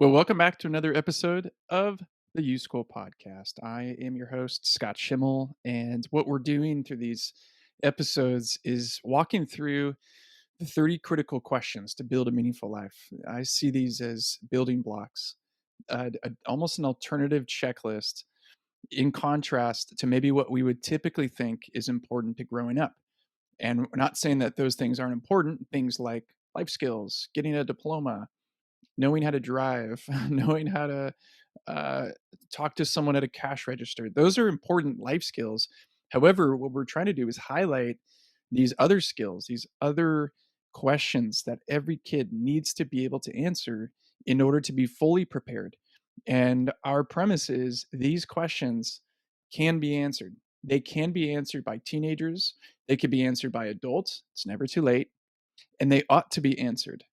Well, welcome back to another episode of the U School Podcast. I am your host, Scott Schimmel, and what we're doing through these episodes is walking through the 30 critical questions to build a meaningful life. I see these as building blocks, almost an alternative checklist in contrast to maybe what we would typically think is important to growing up. And we're not saying that those things aren't important, things like life skills, getting a diploma, knowing how to drive, knowing how to uh, talk to someone at a cash register. Those are important life skills. However, what we're trying to do is highlight these other skills, these other questions that every kid needs to be able to answer in order to be fully prepared. And our premise is these questions can be answered. They can be answered by teenagers, they could be answered by adults. It's never too late, and they ought to be answered.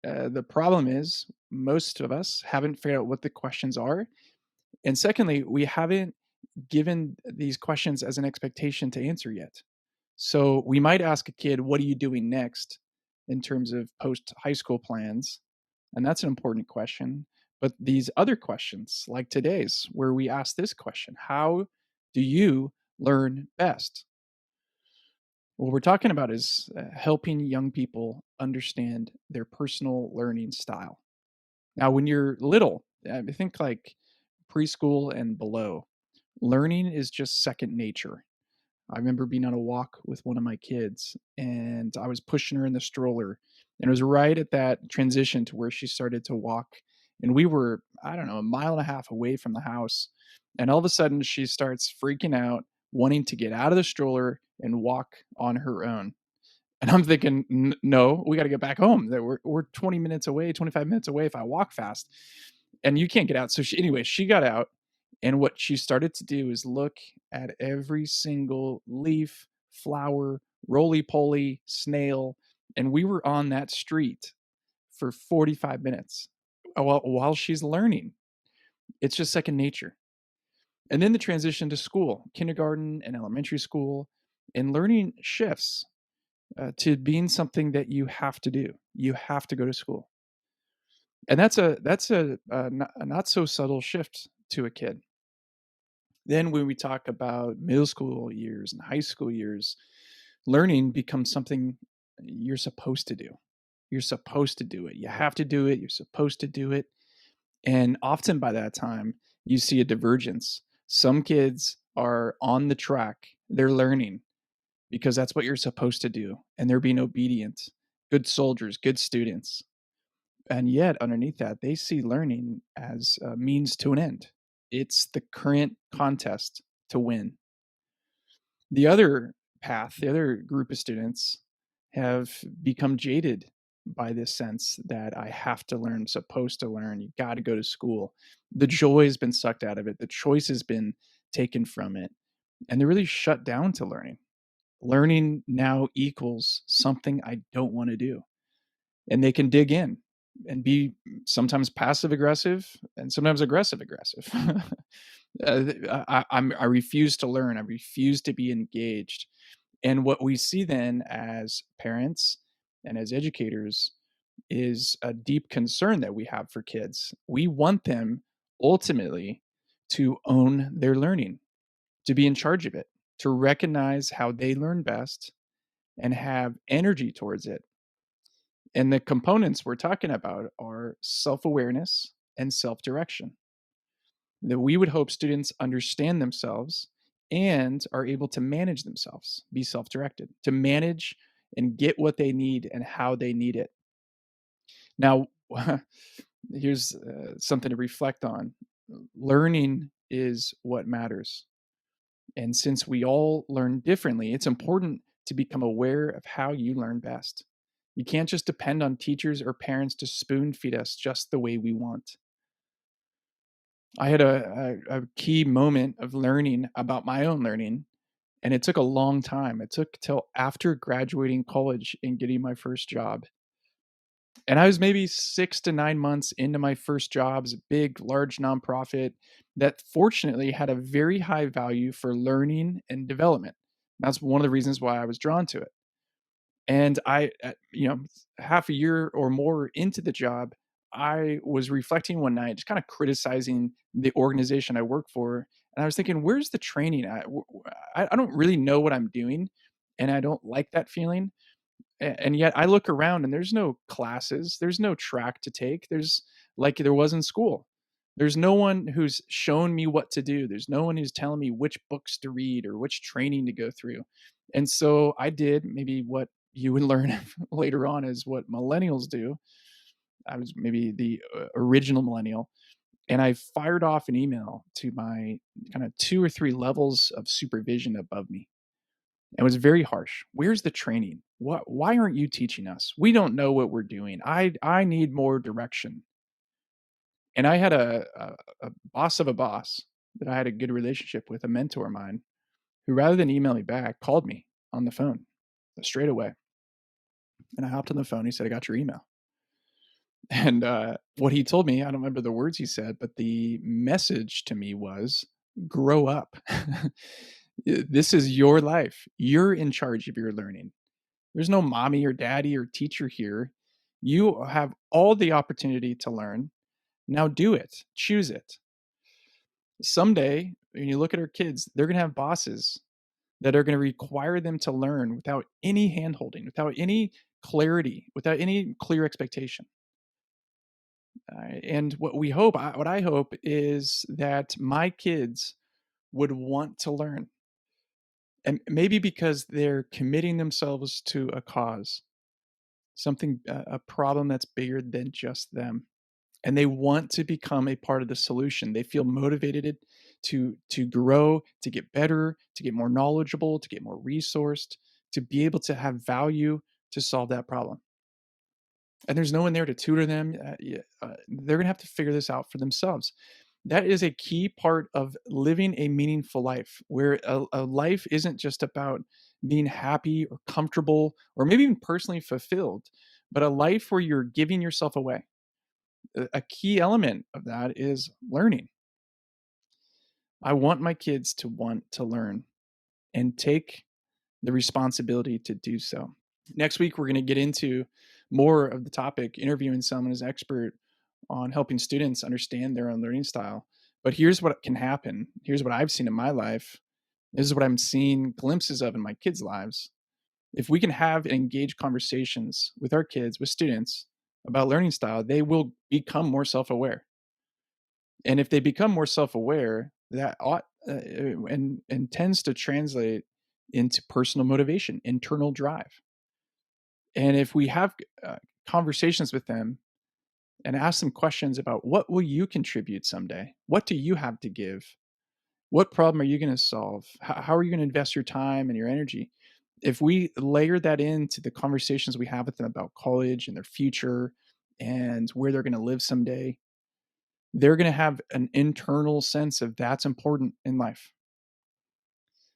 The problem is most of us haven't figured out what the questions are. And secondly, we haven't given these questions as an expectation to answer yet. So we might ask a kid, what are you doing next in terms of post high school plans? And that's an important question. But these other questions, like today's, where we ask this question, how do you learn best? What we're talking about is helping young people understand their personal learning style. Now, when you're little, I think like preschool and below, learning is just second nature. I remember being on a walk with one of my kids and I was pushing her in the stroller. And it was right at that transition to where she started to walk. And we were, I don't know, a mile and a half away from the house. And all of a sudden, she starts freaking out, wanting to get out of the stroller and walk on her own. And I'm thinking, no, we got to get back home. That we're 20 minutes away, 25 minutes away if I walk fast. And you can't get out. So anyway, she got out. And what she started to do is look at every single leaf, flower, roly poly, snail. And we were on that street for 45 minutes while she's learning. It's just second nature. And then the transition to school, kindergarten and elementary school, and learning shifts to being something that you have to do. You have to go to school, and that's a not so subtle shift to a kid. Then when we talk about middle school years and high school years, learning becomes something you're supposed to do. You're supposed to do it. You have to do it. You're supposed to do it. And often by that time, you see a divergence. Some kids are on the track, they're learning because that's what you're supposed to do. And they're being obedient, good soldiers, good students. And yet, underneath that, they see learning as a means to an end. It's the current contest to win. The other path, the other group of students have become jaded by this sense that I have to learn, supposed to learn, you got to go to school. The joy has been sucked out of it, the choice has been taken from it, and they're really shut down to learning. Learning now equals something I don't want to do. And they can dig in and be sometimes passive aggressive and sometimes aggressive aggressive. I refuse to learn. I refuse to be engaged. And what we see then as parents and as educators is a deep concern that we have for kids. We want them ultimately to own their learning, to be in charge of it, to recognize how they learn best and have energy towards it. And the components we're talking about are self awareness and self direction. That we would hope students understand themselves and are able to manage themselves, be self directed, to manage and get what they need and how they need it. Now, here's something to reflect on. Learning is what matters. And since we all learn differently, it's important to become aware of how you learn best. You can't just depend on teachers or parents to spoon feed us just the way we want. I had a key moment of learning about my own learning, and it took a long time. It took till after graduating college and getting my first job. And I was maybe 6 to 9 months into my first job as a big, large nonprofit that fortunately had a very high value for learning and development. That's one of the reasons why I was drawn to it. And half a year or more into the job, I was reflecting one night, just kind of criticizing the organization I work for, and I was thinking, "Where's the training at? I don't really know what I'm doing, and I don't like that feeling." And yet I look around and there's no classes, there's no track to take. There's like there was in school. There's no one who's shown me what to do. There's no one who's telling me which books to read or which training to go through. And so I did maybe what you would learn later on is what millennials do. I was maybe the original millennial, and I fired off an email to my kind of two or three levels of supervision above me. It was very harsh. Where's the training? What why aren't you teaching us? We don't know what we're doing. I need more direction. And I had a boss of a boss that I had a good relationship with, a mentor of mine, who rather than email me back, called me on the phone straight away. And I hopped on the phone. He said, "I got your email." And what he told me, I don't remember the words he said, but the message to me was, grow up. This is your life. You're in charge of your learning. There's no mommy or daddy or teacher here. You have all the opportunity to learn. Now do it. Choose it. Someday, when you look at our kids, they're going to have bosses that are going to require them to learn without any handholding, without any clarity, without any clear expectation. And what I hope is that my kids would want to learn. And maybe because they're committing themselves to a cause, something, a problem that's bigger than just them, and they want to become a part of the solution. They feel motivated to grow, to get better, to get more knowledgeable, to get more resourced, to be able to have value to solve that problem. And there's no one there to tutor them. They're gonna have to figure this out for themselves. That is a key part of living a meaningful life, where a life isn't just about being happy or comfortable or maybe even personally fulfilled, but a life where you're giving yourself away. A key element of that is learning. I want my kids to want to learn and take the responsibility to do so. Next week, we're going to get into more of the topic, interviewing someone as expert on helping students understand their own learning style. But here's what can happen. Here's what I've seen in my life. This is what I'm seeing glimpses of in my kids' lives. If we can have and engage conversations with our kids, with students about learning style, they will become more self aware. And if they become more self aware, that ought and tends to translate into personal motivation, internal drive. And if we have conversations with them and ask them questions about what will you contribute someday? What do you have to give? What problem are you going to solve? How are you going to invest your time and your energy? If we layer that into the conversations we have with them about college and their future and where they're going to live someday, they're going to have an internal sense of that's important in life.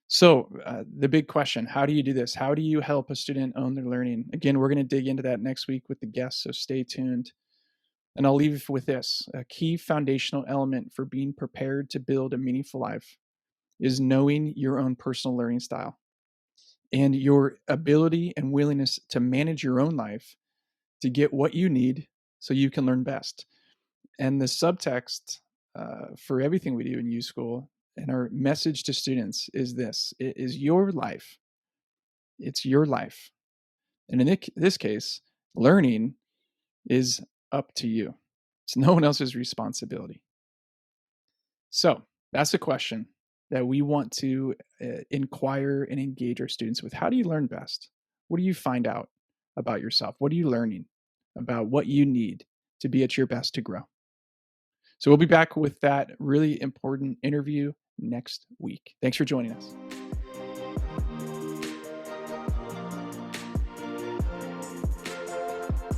So, the big question, how do you do this? How do you help a student own their learning? Again, we're going to dig into that next week with the guests, so stay tuned. And I'll leave with this, a key foundational element for being prepared to build a meaningful life is knowing your own personal learning style and your ability and willingness to manage your own life to get what you need so you can learn best. And the subtext for everything we do in U School and our message to students is this: it is your life. It's your life. And in this case, learning is up to you. It's no one else's responsibility. So that's a question that we want to inquire and engage our students with. How do you learn best? What do you find out about yourself? What are you learning about what you need to be at your best to grow? So we'll be back with that really important interview next week. Thanks for joining us.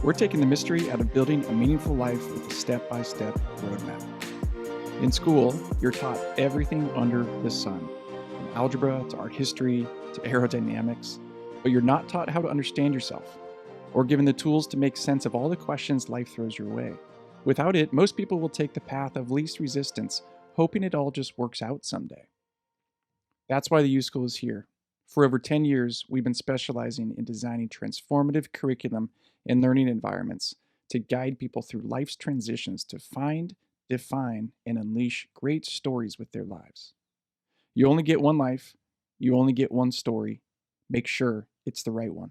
We're taking the mystery out of building a meaningful life with a step-by-step roadmap. In school, you're taught everything under the sun, from algebra to art history to aerodynamics, but you're not taught how to understand yourself or given the tools to make sense of all the questions life throws your way. Without it, most people will take the path of least resistance, hoping it all just works out someday. That's why the U School is here. For over 10 years, we've been specializing in designing transformative curriculum and learning environments to guide people through life's transitions to find, define, and unleash great stories with their lives. You only get one life, you only get one story. Make sure it's the right one.